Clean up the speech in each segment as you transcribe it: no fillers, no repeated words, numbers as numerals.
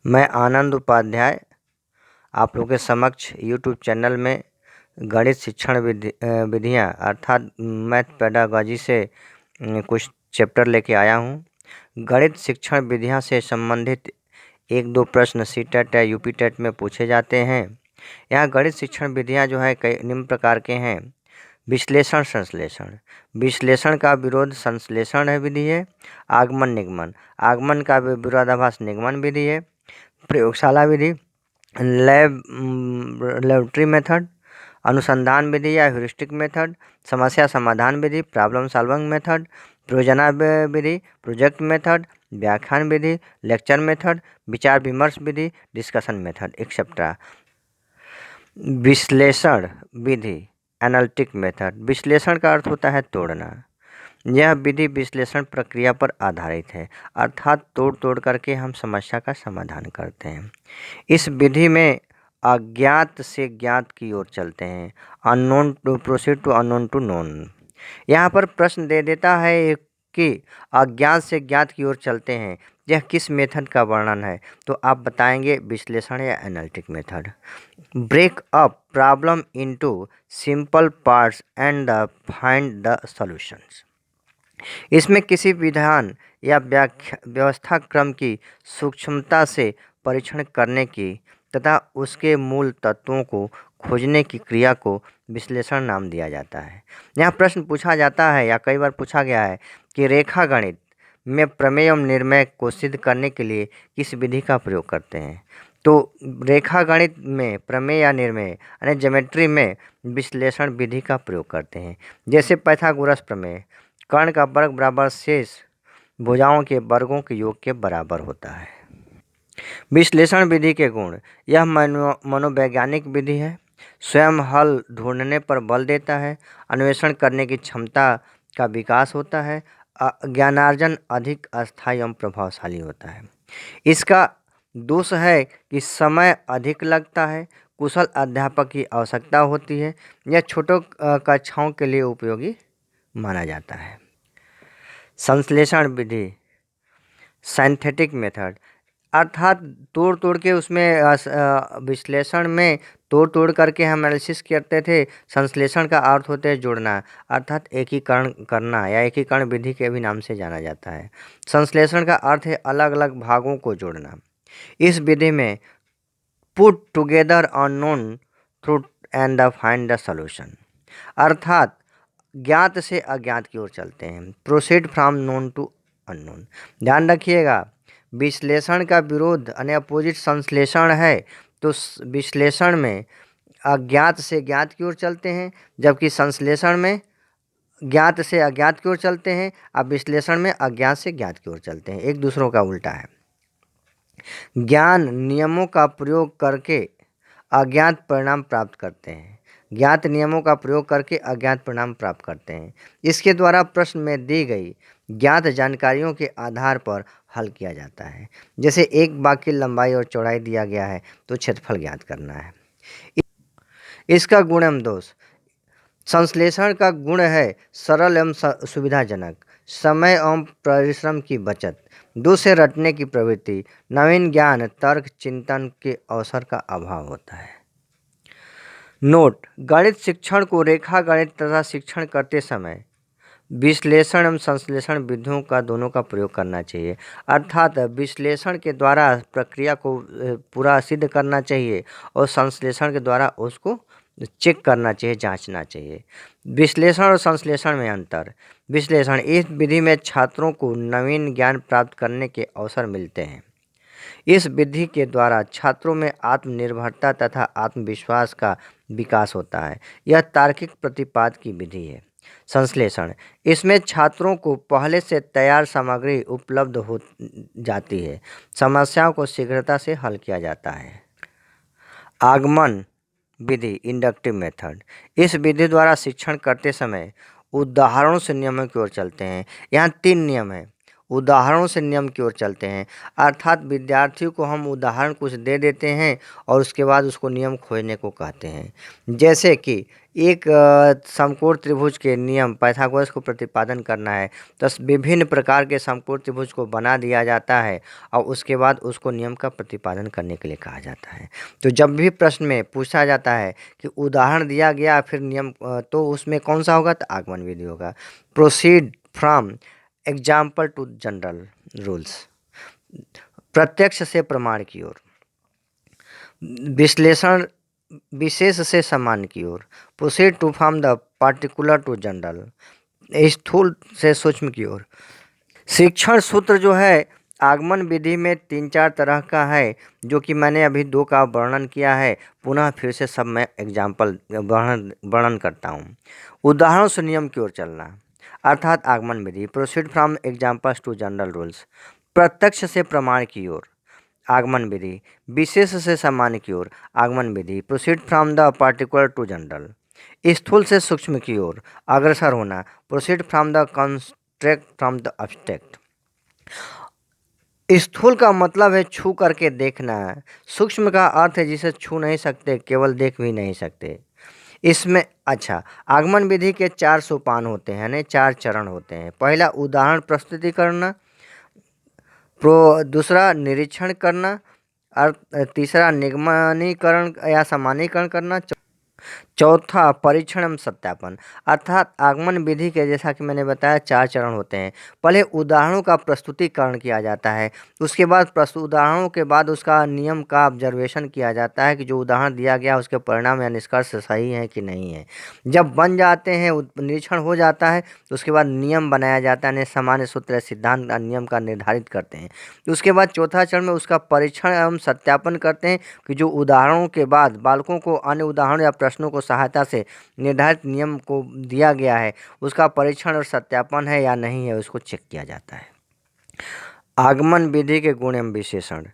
मैं आनंद उपाध्याय आप लोगों के समक्ष यूट्यूब चैनल में गणित शिक्षण विधियाँ अर्थात मैथ पेडागॉजी से कुछ चैप्टर लेके आया हूँ। गणित शिक्षण विधियाँ से संबंधित एक दो प्रश्न सीटेट या यूपी टेट में पूछे जाते हैं। यहाँ गणित शिक्षण विधियाँ जो है कई निम्न प्रकार के हैं। विश्लेषण संश्लेषण, विश्लेषण का विरोध संश्लेषण है विधि है। आगमन निगमन, आगमन का विरोधाभास निगमन विधि है। प्रयोगशाला विधि, लेबोरेटरी मेथड, अनुसंधान विधि या ह्यूरिस्टिक मेथड, समस्या समाधान विधि, प्रॉब्लम सॉल्विंग मेथड, परियोजना विधि, प्रोजेक्ट मेथड, व्याख्यान विधि, लेक्चर मेथड, विचार विमर्श विधि, डिस्कशन मेथड एक्सेट्रा। विश्लेषण विधि, एनालिटिक मेथड, विश्लेषण का अर्थ होता है तोड़ना। यह विधि विश्लेषण प्रक्रिया पर आधारित है, अर्थात तोड़ करके हम समस्या का समाधान करते हैं। इस विधि में अज्ञात से ज्ञात की ओर चलते हैं, unknown to proceed to unknown to known. यहाँ पर प्रश्न दे देता है कि अज्ञात से ज्ञात की ओर चलते हैं, यह किस मेथड का वर्णन है, तो आप बताएंगे विश्लेषण या analytic method. Break up problem into simple parts and find the solutions. इसमें किसी विधान या व्यवस्था क्रम की सूक्ष्मता से परीक्षण करने की तथा उसके मूल तत्वों को खोजने की क्रिया को विश्लेषण नाम दिया जाता है। यहाँ प्रश्न पूछा जाता है या कई बार पूछा गया है कि रेखा गणित में प्रमेय एवं निर्णय को सिद्ध करने के लिए किस विधि का प्रयोग करते हैं। तो रेखा गणित में प्रमेय या निर्णय यानी ज्योमेट्री में विश्लेषण विधि का प्रयोग करते हैं। जैसे पाइथागोरस प्रमेय, कर्ण का वर्ग बराबर शेष भुजाओं के वर्गों के योग के बराबर होता है। विश्लेषण विधि के गुण, यह मनोवैज्ञानिक विधि है, स्वयं हल ढूंढने पर बल देता है, अन्वेषण करने की क्षमता का विकास होता है, ज्ञानार्जन अधिक अस्थायी एवं प्रभावशाली होता है। इसका दोष है कि समय अधिक लगता है, कुशल अध्यापक की आवश्यकता होती है, यह छोटों कक्षाओं के लिए उपयोगी माना जाता है। संश्लेषण विधि, सिंथेटिक मेथड, अर्थात तोड़ के उसमें विश्लेषण में तोड़ करके हम एनालिसिस करते थे। संश्लेषण का अर्थ होता है जोड़ना, अर्थात एकीकरण करना या एकीकरण विधि के भी नाम से जाना जाता है। संश्लेषण का अर्थ है अलग अलग भागों को जोड़ना। इस विधि में put together unknown truth and find the solution, अर्थात ज्ञात से अज्ञात की ओर चलते हैं। Proceed from known to unknown. ध्यान रखिएगा, विश्लेषण का विरोध यानी अपोजिट संश्लेषण है, तो विश्लेषण में अज्ञात से ज्ञात की ओर चलते हैं, जबकि संश्लेषण में ज्ञात से अज्ञात की ओर चलते हैं। अब विश्लेषण में अज्ञात से ज्ञात की ओर चलते हैं, एक दूसरों का उल्टा है। ज्ञान नियमों का प्रयोग करके अज्ञात परिणाम प्राप्त करते हैं, ज्ञात नियमों का प्रयोग करके अज्ञात परिणाम प्राप्त करते हैं। इसके द्वारा प्रश्न में दी गई ज्ञात जानकारियों के आधार पर हल किया जाता है। जैसे एक बाग की लंबाई और चौड़ाई दिया गया है तो क्षेत्रफल ज्ञात करना है। इसका गुण एवं दोष, संश्लेषण का गुण है सरल एवं सुविधाजनक, समय एवं परिश्रम की बचत, दूर से रटने की प्रवृत्ति, नवीन ज्ञान तर्क चिंतन के अवसर का अभाव होता है। नोट, गणित शिक्षण को रेखा गणित तथा शिक्षण करते समय विश्लेषण एवं संश्लेषण विधियों का दोनों का प्रयोग करना चाहिए, अर्थात विश्लेषण के द्वारा प्रक्रिया को पूरा सिद्ध करना चाहिए और संश्लेषण के द्वारा उसको चेक करना चाहिए, जांचना चाहिए। विश्लेषण और संश्लेषण में अंतर, विश्लेषण, इस विधि में छात्रों को नवीन ज्ञान प्राप्त करने के अवसर मिलते हैं। इस विधि के द्वारा छात्रों में आत्मनिर्भरता तथा आत्मविश्वास का विकास होता है। यह तार्किक प्रतिपाद की विधि है। संश्लेषण, इसमें छात्रों को पहले से तैयार सामग्री उपलब्ध हो जाती है, समस्याओं को शीघ्रता से हल किया जाता है। आगमन विधि, इंडक्टिव मेथड, इस विधि द्वारा शिक्षण करते समय उदाहरणों से नियमों की ओर चलते हैं। यहाँ 3 नियम हैं। उदाहरणों से नियम की ओर चलते हैं। अर्थात विद्यार्थियों को हम उदाहरण कुछ दे देते हैं और उसके बाद उसको नियम खोजने को कहते हैं। जैसे कि एक समकोण त्रिभुज के नियम पाइथागोरस को प्रतिपादन करना है, तो विभिन्न प्रकार के समकोण त्रिभुज को बना दिया जाता है और उसके बाद उसको नियम का प्रतिपादन करने के लिए कहा जाता है। तो जब भी प्रश्न में पूछा जाता है कि उदाहरण दिया गया फिर नियम, तो उसमें कौन सा होगा, तो आगमन विधि होगा। Proceed from example to general rules, प्रत्यक्ष से प्रमाण की ओर, विश्लेषण विशेष से सामान्य की ओर, proceed to from the particular to general, स्थूल से सूक्ष्म की ओर। शिक्षण सूत्र जो है आगमन विधि में 3-4 तरह का है, जो कि मैंने अभी 2 का वर्णन किया है। पुनः फिर से सब मैं एग्जाम्पल वर्णन करता हूँ। उदाहरणों से नियम की ओर चलना अर्थात आगमन विधि, proceed from examples to general rules, प्रत्यक्ष से प्रमाण की ओर आगमन विधि, विशेष से सामान्य की ओर आगमन विधि, proceed from the particular to general, स्थूल से सूक्ष्म की ओर अग्रसर होना, proceed from the construct from the abstract. स्थूल का मतलब है छू करके देखना, सूक्ष्म का अर्थ है जिसे छू नहीं सकते, केवल देख भी नहीं सकते। इसमें आगमन विधि के 4 सोपान होते हैं, यानी 4 चरण होते हैं। पहला उदाहरण प्रस्तुति करना, दूसरा निरीक्षण करना, तीसरा निगमनीकरण या सामान्यीकरण करना, चौथा परीक्षण एवं सत्यापन। अर्थात आगमन विधि के जैसा कि मैंने बताया 4 चरण होते हैं। पहले उदाहरणों का प्रस्तुतिकरण किया जाता है, उसके बाद उदाहरणों के बाद उसका नियम का ऑब्जर्वेशन किया जाता है कि जो उदाहरण दिया गया उसके परिणाम या निष्कर्ष सही है कि नहीं है। जब बन जाते हैं, निरीक्षण हो जाता है, तो उसके बाद नियम बनाया जाता है, सामान्य सूत्र सिद्धांत नियम का निर्धारित करते हैं। उसके बाद चौथा चरण में उसका परीक्षण एवं सत्यापन करते हैं कि जो उदाहरणों के बाद बालकों को अन्य उदाहरण या प्रश्नों को सहायता से निर्धारित नियम को दिया गया है, उसका परीक्षण और सत्यापन है या नहीं है, उसको चेक किया जाता है। आगमन विधि के गुण एवं विशेषण।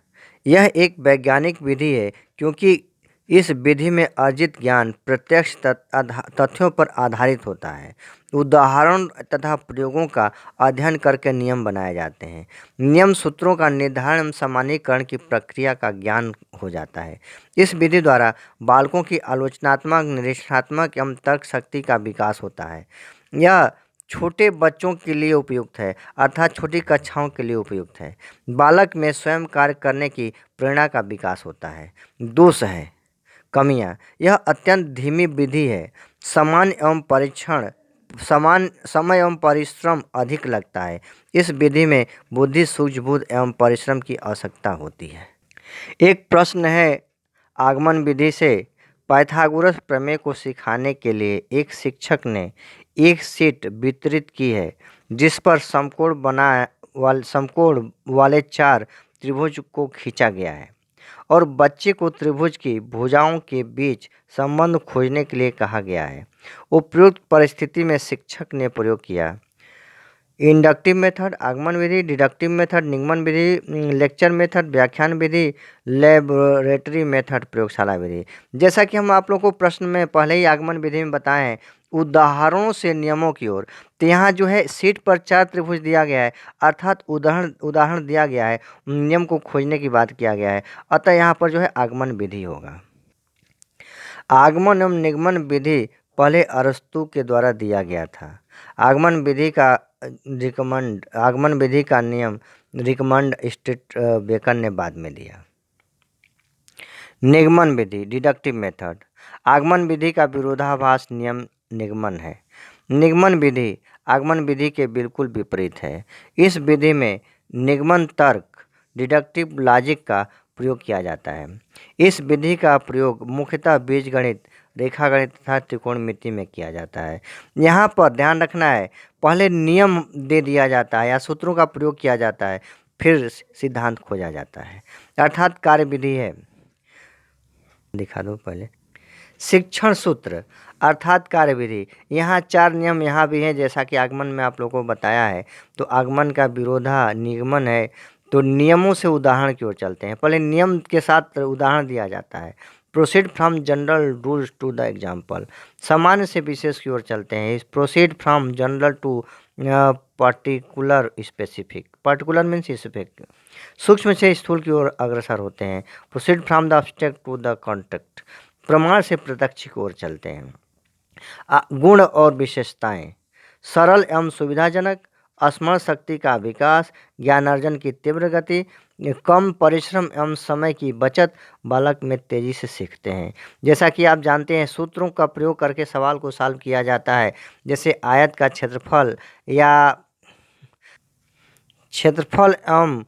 यह एक वैज्ञानिक विधि है क्योंकि इस विधि में अर्जित ज्ञान प्रत्यक्ष तथ्यों पर आधारित होता है। उदाहरण तथा प्रयोगों का अध्ययन करके नियम बनाए जाते हैं। नियम सूत्रों का निर्धारण एवं सामान्यीकरण की प्रक्रिया का ज्ञान हो जाता है। इस विधि द्वारा बालकों की आलोचनात्मक, निरीक्षणात्मक एवं तर्क शक्ति का विकास होता है। यह छोटे बच्चों के लिए उपयुक्त है, अर्थात छोटी कक्षाओं के लिए उपयुक्त है। बालक में स्वयं कार्य करने की प्रेरणा का विकास होता है। दोष है, कमियां। यह अत्यंत धीमी विधि है। समान समय एवं परिश्रम अधिक लगता है। इस विधि में बुद्धि, सूझबूझ एवं परिश्रम की आवश्यकता होती है। एक प्रश्न है, आगमन विधि से पाइथागोरस प्रमेय को सिखाने के लिए एक शिक्षक ने एक शीट वितरित की है जिस पर समकोण वाले 4 त्रिभुज को खींचा गया है और बच्चे को त्रिभुज की भुजाओं के बीच संबंध खोजने के लिए कहा गया है। उपयुक्त परिस्थिति में शिक्षक ने प्रयोग किया इंडक्टिव मेथड, आगमन विधि, डिडक्टिव मेथड, निगमन विधि, लेक्चर मेथड, व्याख्यान विधि, लेबोरेटरी मेथड, प्रयोगशाला विधि। जैसा कि हम आप लोगों को प्रश्न में पहले ही आगमन विधि में बताए हैं, उदाहरणों से नियमों की ओर, तो यहाँ जो है शीट पर 4 त्रिभुज दिया गया है, अर्थात उदाहरण दिया गया है, नियम को खोजने की बात किया गया है, अतः यहाँ पर जो है आगमन विधि होगा। आगमन एवं निगमन विधि पहले अरस्तु के द्वारा दिया गया था। आगमन विधि का नियम रिकमंड स्ट्रीट बेकन ने बाद में दिया। निगमन विधि, डिडक्टिव मेथड। आगमन विधि का विरोधाभास नियम निगमन है। निगमन विधि आगमन विधि के बिल्कुल विपरीत है। इस विधि में निगमन तर्क, डिडक्टिव लॉजिक का प्रयोग किया जाता है। इस विधि का प्रयोग मुख्यतः बीजगणित, रेखागणित तथा त्रिकोणमिति में किया जाता है। यहाँ पर ध्यान रखना है, पहले नियम दे दिया जाता है या सूत्रों का प्रयोग किया जाता है, फिर सिद्धांत खोजा जाता है, अर्थात कार्य विधि है। दिखा दो पहले। शिक्षण सूत्र अर्थात कार्य विधि। यहाँ 4 नियम यहाँ भी हैं, जैसा कि आगमन में आप लोगों को बताया है। तो आगमन का विरोधा निगमन है, तो नियमों से उदाहरण की ओर चलते हैं। पहले नियम के साथ उदाहरण दिया जाता है। Proceed from general rules to the example, सामान्य से विशेष की ओर चलते हैं। Proceed from general to particular specific, particular means specific, सूक्ष्म से स्थूल की ओर अग्रसर होते हैं। Proceed from the abstract to the contact, प्रमाण से प्रत्यक्ष की ओर चलते हैं। गुण और विशेषताएं, सरल एवं सुविधाजनक, स्मरण शक्ति का विकास, ज्ञानार्जन की तीव्र गति, कम परिश्रम एवं समय की बचत, बालक में तेजी से सीखते हैं। जैसा कि आप जानते हैं, सूत्रों का प्रयोग करके सवाल को सॉल्व किया जाता है। जैसे आयत का क्षेत्रफल या क्षेत्रफल एवं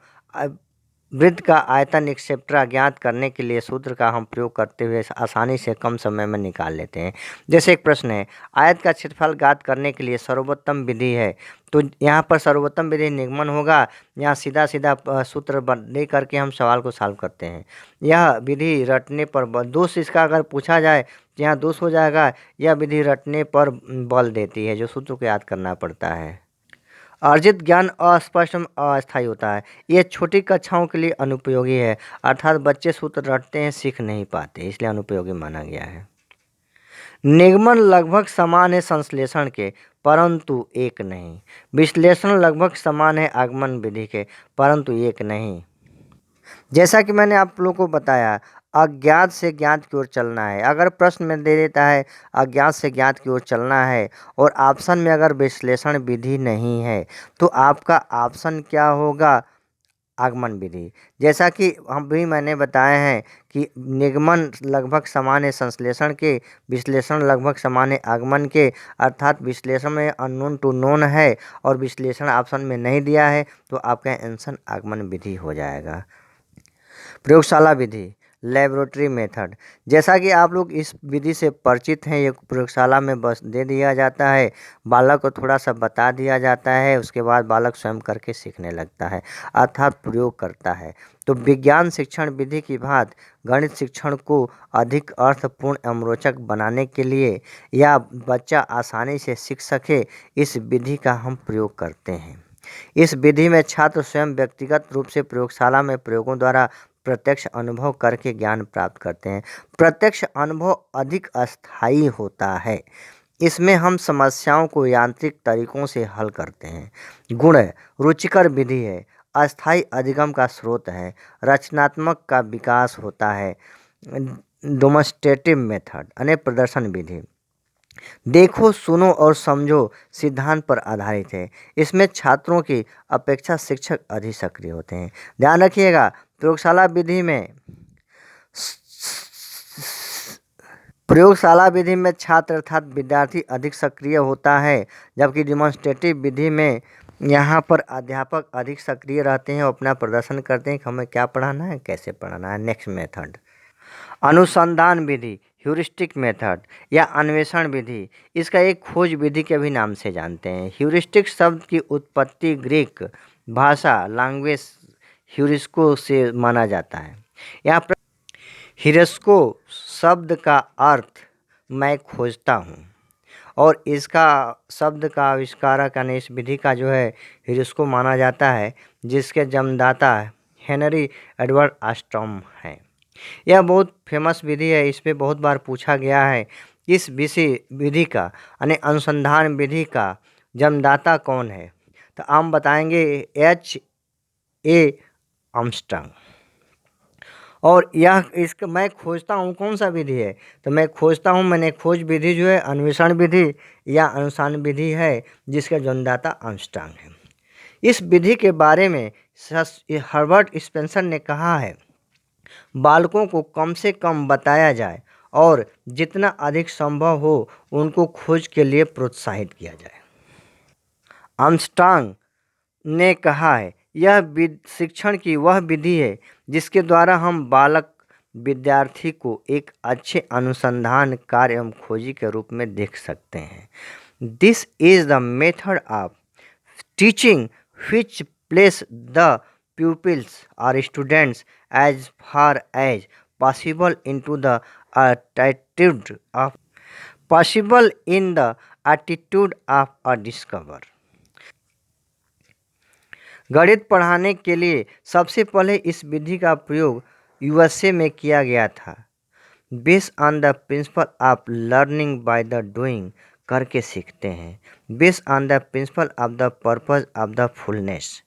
वृत्त का आयतन एक्सेट्रा ज्ञात करने के लिए सूत्र का हम प्रयोग करते हुए आसानी से कम समय में निकाल लेते हैं। जैसे एक प्रश्न है, आयत का क्षेत्रफल ज्ञात करने के लिए सर्वोत्तम विधि है, तो यहाँ पर सर्वोत्तम विधि निगमन होगा। यहाँ सीधा सीधा सूत्र दे करके हम सवाल को सॉल्व करते हैं। यह विधि रटने पर दोष इसका अगर पूछा जाए तो यहाँ दोष हो जाएगा। यह विधि रटने पर बल देती है, जो सूत्र को याद करना पड़ता है। अर्जित ज्ञान अस्पष्ट एवं अस्थायी होता है। ये छोटी कक्षाओं के लिए अनुपयोगी है, अर्थात बच्चे सूत्र रटते हैं, सीख नहीं पाते, इसलिए अनुपयोगी माना गया है। निगमन लगभग समान है संश्लेषण के, परंतु एक नहीं। विश्लेषण लगभग समान है आगमन विधि के, परंतु एक नहीं। जैसा कि मैंने आप लोगों को बताया, अज्ञात से ज्ञात की ओर चलना है। अगर प्रश्न में दे देता है अज्ञात से ज्ञात की ओर चलना है और ऑप्शन में अगर विश्लेषण विधि नहीं है, तो आपका ऑप्शन क्या होगा? आगमन विधि। जैसा कि हम भी मैंने बताए हैं कि निगमन लगभग समान है संश्लेषण के, विश्लेषण लगभग समान है आगमन के, अर्थात विश्लेषण में अननोन टू नोन है और विश्लेषण ऑप्शन में नहीं दिया है, तो आपका आंसर आगमन विधि हो जाएगा। प्रयोगशाला विधि, लेबोरेटरी मेथड। जैसा कि आप लोग इस विधि से परिचित हैं, ये प्रयोगशाला में बस दे दिया जाता है, बालक को थोड़ा सा बता दिया जाता है, उसके बाद बालक स्वयं करके सीखने लगता है, अर्थात प्रयोग करता है। तो विज्ञान शिक्षण विधि की भांति गणित शिक्षण को अधिक अर्थपूर्ण एवं रोचक बनाने के लिए या बच्चा आसानी से सीख सके, इस विधि का हम प्रयोग करते हैं। इस विधि में छात्र स्वयं व्यक्तिगत रूप से प्रयोगशाला में प्रयोगों द्वारा प्रत्यक्ष अनुभव करके ज्ञान प्राप्त करते हैं। प्रत्यक्ष अनुभव अधिक अस्थायी होता है। इसमें हम समस्याओं को यांत्रिक तरीकों से हल करते हैं। गुण है, रुचिकर विधि है, अस्थायी अधिगम का स्रोत है, रचनात्मक का विकास होता है। डेमोन्स्ट्रेटिव मेथड यानी प्रदर्शन विधि, देखो सुनो और समझो सिद्धांत पर आधारित है। इसमें छात्रों की अपेक्षा शिक्षक अधिक सक्रिय होते हैं। ध्यान रखिएगा, प्रयोगशाला विधि में छात्र अर्थात विद्यार्थी अधिक सक्रिय होता है, जबकि डिमॉन्स्ट्रेटिव विधि में यहाँ पर अध्यापक अधिक सक्रिय रहते हैं और अपना प्रदर्शन करते हैं कि हमें क्या पढ़ाना है, कैसे पढ़ाना है। नेक्स्ट मेथड, अनुसंधान विधि, ह्यूरिस्टिक मेथड या अन्वेषण विधि। इसका एक खोज विधि के भी नाम से जानते हैं। ह्यूरिस्टिक शब्द की उत्पत्ति ग्रीक भाषा लैंग्वेज ह्यूरिस्को से माना जाता है। यहाँ पर ह्यूरिस्को शब्द का अर्थ मैं खोजता हूँ, और इसका शब्द का आविष्कारक यानी इस विधि का जो है ह्यूरिस्को माना जाता है, जिसके जन्मदाता हेनरी एडवर्ड ऑस्ट्रॉम हैं। यह बहुत फेमस विधि है, इस पे बहुत बार पूछा गया है। इस विधि का यानी अनुसंधान विधि का जन्मदाता कौन है? तो हम बताएंगे H.A. आर्मस्ट्रांग। और यह इसका मैं खोजता हूँ कौन सा विधि है? तो मैं खोजता हूँ, मैंने खोज विधि जो है अन्वेषण विधि या अनुसंधान विधि है, जिसका जन्मदाता आर्मस्ट्रांग है। इस विधि के बारे में हर्बर्ट स्पेंसर ने कहा है, बालकों को कम से कम बताया जाए और जितना अधिक संभव हो उनको खोज के लिए प्रोत्साहित किया जाए। आर्मस्ट्रांग ने कहा है, यह शिक्षण की वह विधि है जिसके द्वारा हम बालक विद्यार्थी को एक अच्छे अनुसंधान कार्य एवं खोजी के रूप में देख सकते हैं। This is the method of teaching which place the pupils or students as far as possible into the attitude of a discover। गणित पढ़ाने के लिए सबसे पहले इस विधि का प्रयोग USA में किया गया था। Based on the principle of learning by the doing, करके सीखते हैं। Based on the principle of the purpose of the fullness,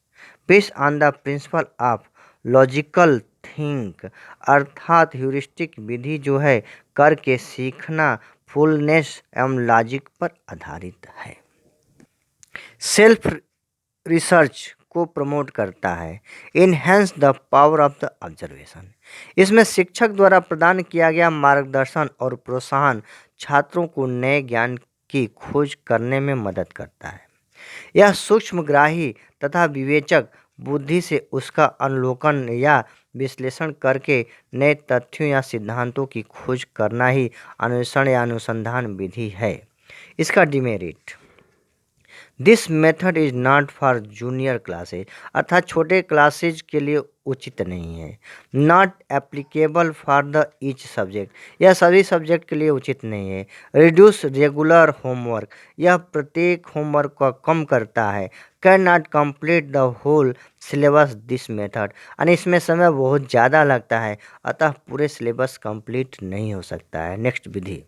based on the principle of logical think, अर्थात ह्यूरिस्टिक विधि जो है करके सीखना फुलनेस एवं लॉजिक पर आधारित है। सेल्फ रिसर्च को प्रमोट करता है। Enhance the power of the observation, इसमें शिक्षक द्वारा प्रदान किया गया मार्गदर्शन और प्रोत्साहन छात्रों को नए ज्ञान की खोज करने में मदद करता है। यह सूक्ष्मग्राही तथा विवेचक बुद्धि से उसका अवलोकन या विश्लेषण करके नए तथ्यों या सिद्धांतों की खोज करना ही अन्वेषण या अनुसंधान विधि है। इसका demerit, this method is not for junior classes, अर्थात छोटे क्लासेज के लिए उचित नहीं है। Not applicable for the each subject, यह सभी सब्जेक्ट के लिए उचित नहीं है। रिड्यूस रेगुलर होमवर्क, यह प्रत्येक होमवर्क को कम करता है। Can not complete the whole syllabus this method, यानी इसमें समय बहुत ज़्यादा लगता है, अतः पूरे सिलेबस कंप्लीट नहीं हो सकता है। नेक्स्ट विधि,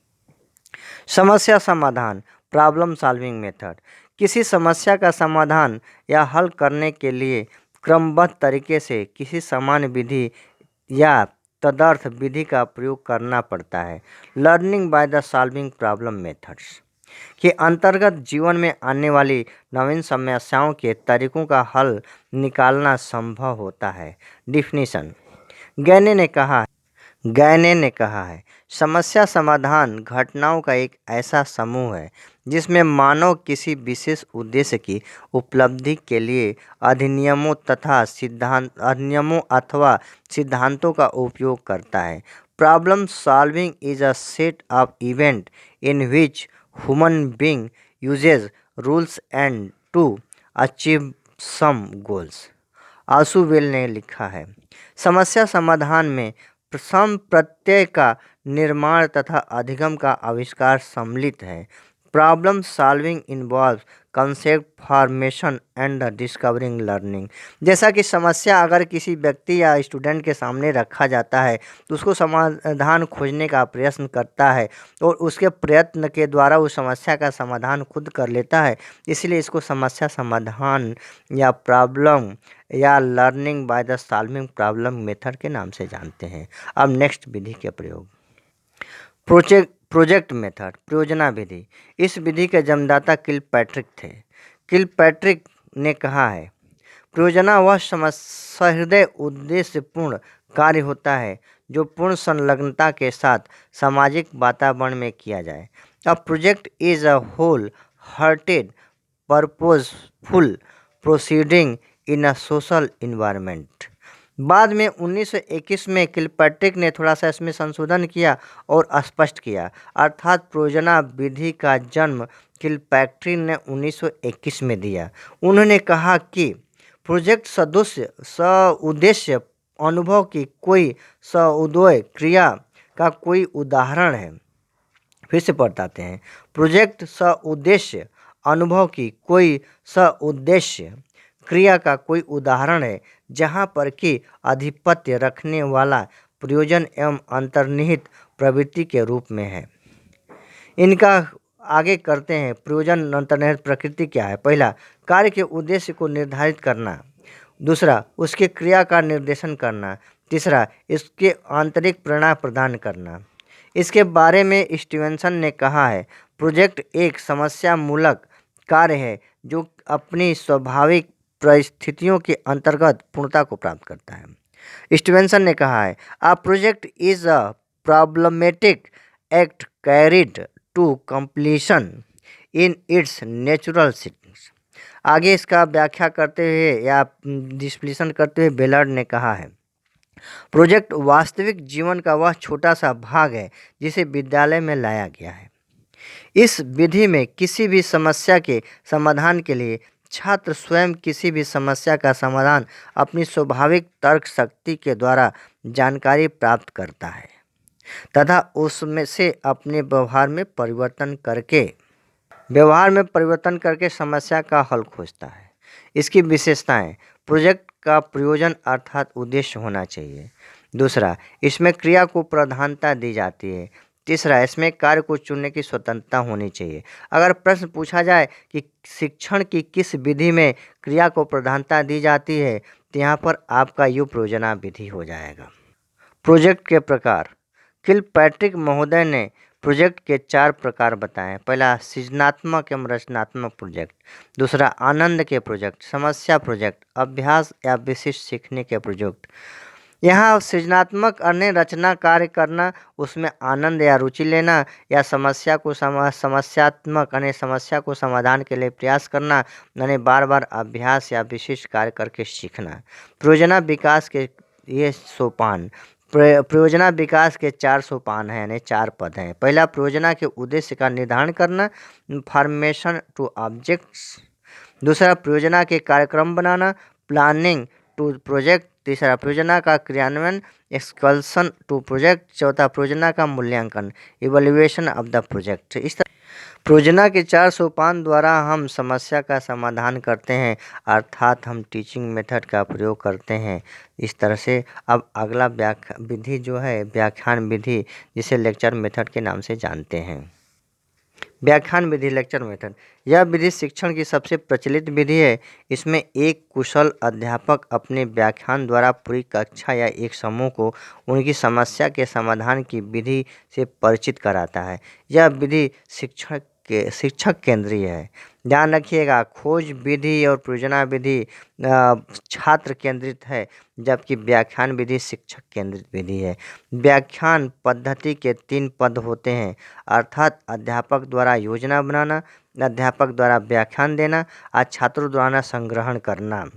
समस्या समाधान, प्रॉब्लम सॉल्विंग मेथड, किसी समस्या का समाधान या हल करने के लिए क्रमबद्ध तरीके से किसी सामान्य विधि या तदर्थ विधि का प्रयोग करना पड़ता है। Learning by the solving problem methods के अंतर्गत जीवन में आने वाली नवीन समस्याओं के तरीकों का हल निकालना संभव होता है। डिफिनीशन, गैने ने कहा है, समस्या समाधान घटनाओं का एक ऐसा समूह है जिसमें मानव किसी विशेष उद्देश्य की उपलब्धि के लिए अधिनियमों अथवा सिद्धांतों का उपयोग करता है। Problem solving is a set of event in which human being uses rules and to achieve some goals. आशुवेल ने लिखा है, समस्या समाधान में सम प्रत्यय का निर्माण तथा अधिगम का आविष्कार सम्मिलित है। Problem solving involve concept formation and the discovering learning, जैसा कि समस्या अगर किसी व्यक्ति या स्टूडेंट के सामने रखा जाता है तो उसको समाधान खोजने का प्रयत्न करता है और उसके प्रयत्न के द्वारा उस समस्या का समाधान खुद कर लेता है, इसलिए इसको समस्या समाधान या प्रॉब्लम या learning by the solving problem method के नाम से जानते हैं। अब नेक्स्ट विधि के प्रयोग, प्रोजेक्ट मेथड, प्रयोजना विधि। इस विधि के जन्मदाता किलपैट्रिक थे। किलपैट्रिक ने कहा है, प्रयोजना वह सहृदय उद्देश्यपूर्ण कार्य होता है जो पूर्ण संलग्नता के साथ सामाजिक वातावरण में किया जाए। A project is a whole hearted purposeful proceeding in a social environment. बाद में 1921 में किलपैट्रिक ने थोड़ा सा इसमें संशोधन किया और स्पष्ट किया, अर्थात प्रयोजना विधि का जन्म किलपैट्रिक ने 1921 में दिया। उन्होंने कहा कि प्रोजेक्ट सदुद्देश्य अनुभव की कोई सउदय क्रिया का कोई उदाहरण है। फिर से बताते हैं, प्रोजेक्ट सउद्देश्य अनुभव की कोई सउद्देश्य क्रिया का कोई उदाहरण है जहाँ पर कि आधिपत्य रखने वाला प्रयोजन एवं अंतर्निहित प्रवृत्ति के रूप में है। इनका आगे करते हैं, प्रयोजन अंतर्निहित प्रकृति क्या है। पहला, कार्य के उद्देश्य को निर्धारित करना। दूसरा, उसके क्रिया का निर्देशन करना। तीसरा, इसके आंतरिक प्रेरणा प्रदान करना। इसके बारे में स्टीवेंसन ने कहा है, प्रोजेक्ट एक समस्या मूलक कार्य है जो अपनी स्वाभाविक परिस्थितियों के अंतर्गत पूर्णता को प्राप्त करता है। स्टीवेंसन ने कहा है, a project is a problematic act carried to completion in its natural settings. आगे इसका व्याख्या करते हुए या डिस्प्लेसन करते हुए बेलर्ड ने कहा है, प्रोजेक्ट वास्तविक जीवन का वह छोटा सा भाग है जिसे विद्यालय में लाया गया है। इस विधि में किसी भी समस्या के समाधान के लिए छात्र स्वयं किसी भी समस्या का समाधान अपनी स्वाभाविक तर्क शक्ति के द्वारा जानकारी प्राप्त करता है तथा उसमें से अपने व्यवहार में परिवर्तन करके समस्या का हल खोजता है। इसकी विशेषताएं, प्रोजेक्ट का प्रयोजन अर्थात उद्देश्य होना चाहिए। दूसरा, इसमें क्रिया को प्रधानता दी जाती है। तीसरा, इसमें कार्य को चुनने की स्वतंत्रता होनी चाहिए। अगर प्रश्न पूछा जाए कि शिक्षण की किस विधि में क्रिया को प्रधानता दी जाती है, तो यहाँ पर आपका यू प्रयोजना विधि हो जाएगा। प्रोजेक्ट के प्रकार, किलपैट्रिक महोदय ने प्रोजेक्ट के 4 प्रकार बताए। पहला, सृजनात्मक एवं रचनात्मक प्रोजेक्ट। दूसरा, आनंद के प्रोजेक्ट, समस्या प्रोजेक्ट, अभ्यास या विशिष्ट सीखने के प्रोजेक्ट। यहाँ सृजनात्मक अन्य रचना कार्य करना, उसमें आनंद या रुचि लेना, या समस्यात्मक अन्य समस्या को समाधान के लिए प्रयास करना, यानी बार बार अभ्यास या विशिष्ट कार्य करके सीखना। परियोजना विकास के ये सोपान, परियोजना विकास के 4 सोपान हैं, यानी 4 पद हैं। पहला, परियोजना के उद्देश्य का निर्धारण करना, फॉर्मेशन टू ऑब्जेक्ट्स। दूसरा, परियोजना के कार्यक्रम बनाना, प्लानिंग टू प्रोजेक्ट। तीसरा, परियोजना का क्रियान्वयन, एक्सकल्सन टू प्रोजेक्ट। चौथा, परियोजना का मूल्यांकन, इवैल्यूएशन ऑफ द प्रोजेक्ट। इस तरह परियोजना के 4 सोपान द्वारा हम समस्या का समाधान करते हैं, अर्थात हम टीचिंग मेथड का प्रयोग करते हैं। इस तरह से अब अगला विधि जो है व्याख्यान विधि, जिसे लेक्चर मेथड के नाम से जानते हैं। व्याख्यान विधि, लेक्चर मेथड, यह विधि शिक्षण की सबसे प्रचलित विधि है। इसमें एक कुशल अध्यापक अपने व्याख्यान द्वारा पूरी कक्षा या एक समूह को उनकी समस्या के समाधान की विधि से परिचित कराता है। यह विधि शिक्षक केंद्रीय है। ध्यान रखिएगा, खोज विधि और परियोजना विधि छात्र केंद्रित है, जबकि व्याख्यान विधि शिक्षक केंद्रित विधि है। व्याख्यान पद्धति के 3 पद होते हैं, अर्थात अध्यापक द्वारा योजना बनाना, अध्यापक द्वारा व्याख्यान देना और छात्रों द्वारा संग्रहण करना।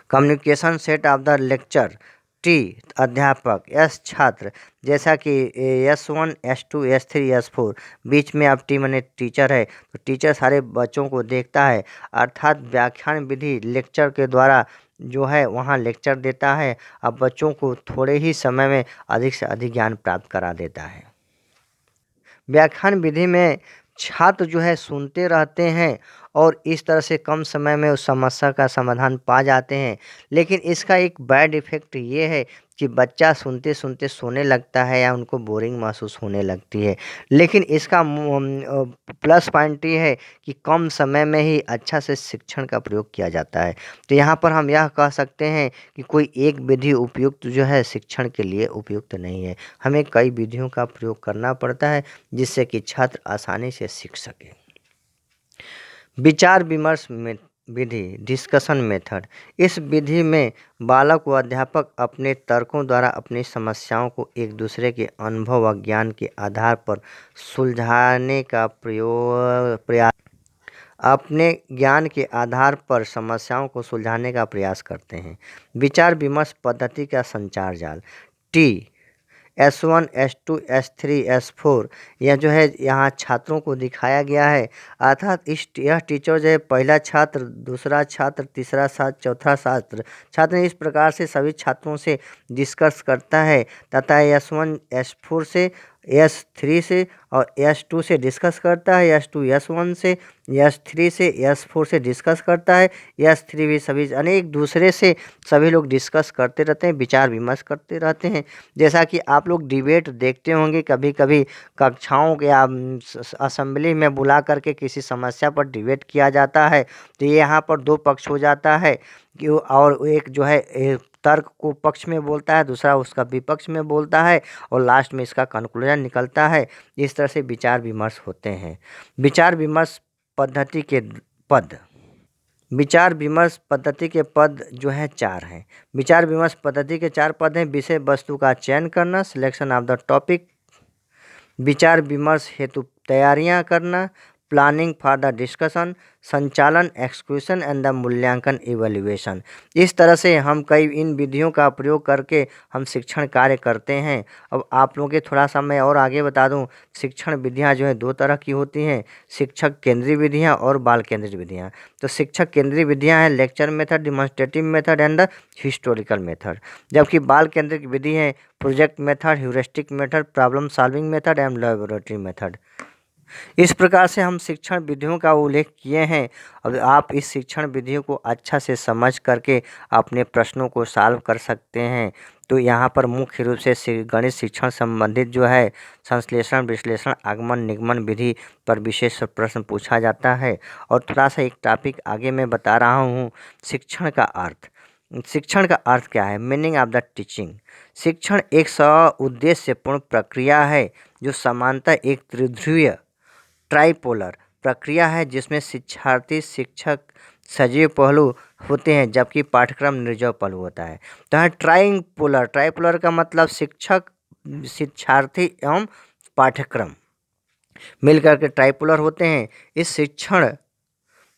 Communication set of the lecture, T अध्यापक, एस छात्र, जैसा कि S1 S2 S3 S4, बीच में अब टी माने टीचर है, तो टीचर सारे बच्चों को देखता है। अर्थात व्याख्यान विधि लेक्चर के द्वारा जो है वहाँ लेक्चर देता है, अब बच्चों को थोड़े ही समय में अधिक से अधिक ज्ञान प्राप्त करा देता है। व्याख्यान विधि में छात्र जो है सुनते रहते हैं और इस तरह से कम समय में उस समस्या का समाधान पा जाते हैं। लेकिन इसका एक बैड इफ़ेक्ट ये है कि बच्चा सुनते सुनते सोने लगता है या उनको बोरिंग महसूस होने लगती है। लेकिन इसका प्लस पॉइंट ये है कि कम समय में ही अच्छा से शिक्षण का प्रयोग किया जाता है। तो यहाँ पर हम यह कह सकते हैं कि कोई एक विधि उपयुक्त जो है शिक्षण के लिए उपयुक्त नहीं है। हमें कई विधियों का प्रयोग करना पड़ता है, जिससे कि छात्र आसानी से सीख सके। विचार विमर्श विधि, डिस्कशन मेथड। इस विधि में बालक व अध्यापक अपने तर्कों द्वारा अपनी समस्याओं को एक दूसरे के अनुभव व ज्ञान के आधार पर सुलझाने का प्रयास अपने ज्ञान के आधार पर समस्याओं को सुलझाने का प्रयास करते हैं। विचार विमर्श पद्धति का संचार जाल, T S1 S2 S3 S4, यह जो है यहाँ छात्रों को दिखाया गया है। अर्थात यह टीचर जो है पहला छात्र, दूसरा छात्र, तीसरा छात्र, चौथा छात्र इस प्रकार से सभी छात्रों से डिस्कस करता है तथा S1 S4 से, S3 से और S2 से डिस्कस करता है, S2 S1 से, S3 से, S4 से डिस्कस करता है, S3 भी सभी अनेक दूसरे से सभी लोग डिस्कस करते रहते हैं, विचार विमर्श करते रहते हैं। जैसा कि आप लोग डिबेट देखते होंगे कभी कभी कक्षाओं के असेंबली में बुला करके किसी समस्या पर डिबेट किया जाता है, तो ये यहाँ पर 2 पक्ष हो जाता है कि और एक जो है तर्क को पक्ष में बोलता है, दूसरा उसका विपक्ष में बोलता है और लास्ट में इसका कंक्लूजन निकलता है। इस तरह से विचार विमर्श होते हैं। विचार विमर्श पद्धति के पद, विचार विमर्श पद्धति के पद जो है 4 हैं। विचार विमर्श पद्धति के 4 पद हैं। विषय वस्तु का चयन करना, सिलेक्शन ऑफ द टॉपिक, विचार विमर्श हेतु तैयारियां करना, प्लानिंग फॉर द डिस्कशन, संचालन, एक्सक्यूशन एंड द मूल्यांकन, इवैल्यूएशन। इस तरह से हम कई इन विधियों का प्रयोग करके हम शिक्षण कार्य करते हैं। अब आप लोगों के थोड़ा सा मैं और आगे बता दूं, शिक्षण विधियां जो है 2 तरह की होती हैं, शिक्षक केंद्रीय विधियां और बाल केंद्रित विधियां। तो शिक्षक केंद्रीय विधियां हैं lecture method, demonstrative method and the historical method, जबकि बाल केंद्रित विधि है project method, heuristic method, problem solving method and laboratory method. इस प्रकार से हम शिक्षण विधियों का उल्लेख किए हैं। अब आप इस शिक्षण विधियों को अच्छा से समझ करके अपने प्रश्नों को सॉल्व कर सकते हैं। तो यहाँ पर मुख्य रूप से गणित शिक्षण संबंधित जो है संश्लेषण, विश्लेषण, आगमन, निगमन विधि पर विशेष प्रश्न पूछा जाता है। और थोड़ा सा एक टॉपिक आगे मैं बता रहा हूँ, शिक्षण का अर्थ। शिक्षण का अर्थ क्या है? Meaning of the teaching. शिक्षण एक उद्देश्यपूर्ण प्रक्रिया है जो सामान्यतः एक त्रिध्रुवीय ट्राइपोलर प्रक्रिया है जिसमें शिक्षार्थी, शिक्षक सजीव पहलू होते हैं जबकि पाठ्यक्रम निर्जीव पहलू होता है। तो है ट्राइपोलर। ट्राइपोलर का मतलब शिक्षक, शिक्षार्थी एवं पाठ्यक्रम मिलकर के ट्राइपोलर होते हैं। इस शिक्षण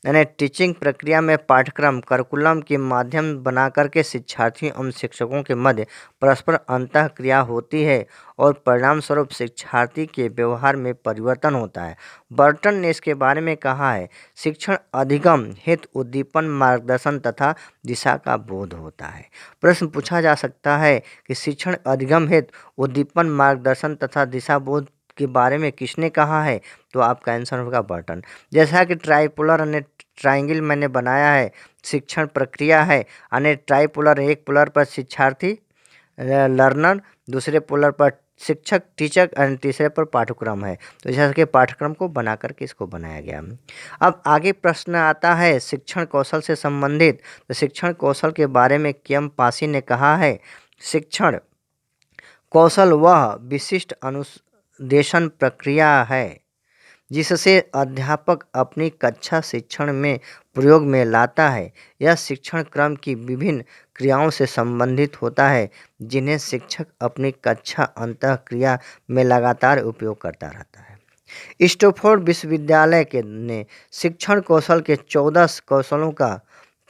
यानी टीचिंग प्रक्रिया में पाठ्यक्रम करिकुलम के माध्यम बना करके शिक्षार्थियों एवं शिक्षकों के मध्य परस्पर अंतःक्रिया होती है और परिणाम स्वरूप शिक्षार्थी के व्यवहार में परिवर्तन होता है। बर्टन ने इसके बारे में कहा है, शिक्षण अधिगम हेतु उद्दीपन, मार्गदर्शन तथा दिशा का बोध होता है। प्रश्न पूछा जा सकता है कि शिक्षण अधिगम हेतु उद्दीपन, मार्गदर्शन तथा दिशा बोध के बारे में किसने कहा है? तो आपका आंसर होगा बर्टन। जैसा कि ट्राइपोलर यानी ट्राइंगल मैंने बनाया है, शिक्षण प्रक्रिया है यानी ट्राइपोलर, एक पोलर पर शिक्षार्थी लर्नर, दूसरे पोलर पर शिक्षक टीचर और तीसरे पर पाठ्यक्रम है। तो जैसा कि पाठ्यक्रम को बना करके इसको बनाया गया। अब आगे प्रश्न आता है शिक्षण कौशल से संबंधित। तो शिक्षण कौशल के बारे में किम पासी ने कहा है, शिक्षण कौशल वह विशिष्ट अनुदेशन प्रक्रिया है जिससे अध्यापक अपनी कक्षा शिक्षण में प्रयोग में लाता है। यह शिक्षण क्रम की विभिन्न क्रियाओं से संबंधित होता है जिन्हें शिक्षक अपनी कक्षा अंतःक्रिया में लगातार उपयोग करता रहता है। स्टैनफोर्ड विश्वविद्यालय के ने शिक्षण कौशल के 14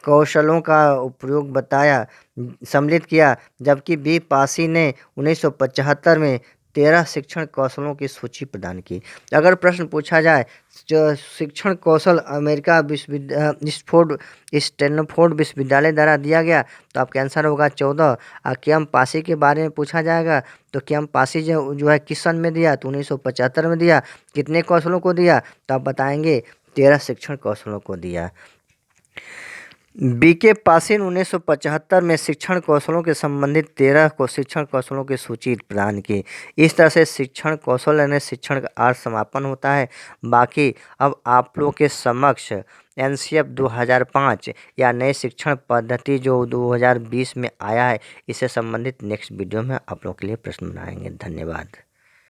कौशलों का उपयोग बताया, सम्मिलित किया, जबकि बी पासी ने 1975 में 13 शिक्षण कौशलों की सूची प्रदान की। अगर प्रश्न पूछा जाए जो शिक्षण कौशल अमेरिका स्टैनफोर्ड विश्वविद्यालय द्वारा दिया गया, तो आपका आंसर होगा 14। किम पासी के बारे में पूछा जाएगा तो किम पासी जो है किस सन में दिया? तो 1975 में दिया। कितने कौशलों को दिया? तो आप बताएंगे 13 शिक्षण कौशलों को दिया। बीके पासी ने 1975 में शिक्षण कौशलों के संबंधित 13 को शिक्षण कौशलों की सूची प्रदान की। इस तरह से शिक्षण कौशल यानी शिक्षण का अर्थ समापन होता है। बाकी अब आप लोग के समक्ष एनसीएफ 2005 या नई शिक्षण पद्धति जो 2020 में आया है, इससे संबंधित नेक्स्ट वीडियो में आप लोग के लिए प्रश्न बनाएंगे। धन्यवाद।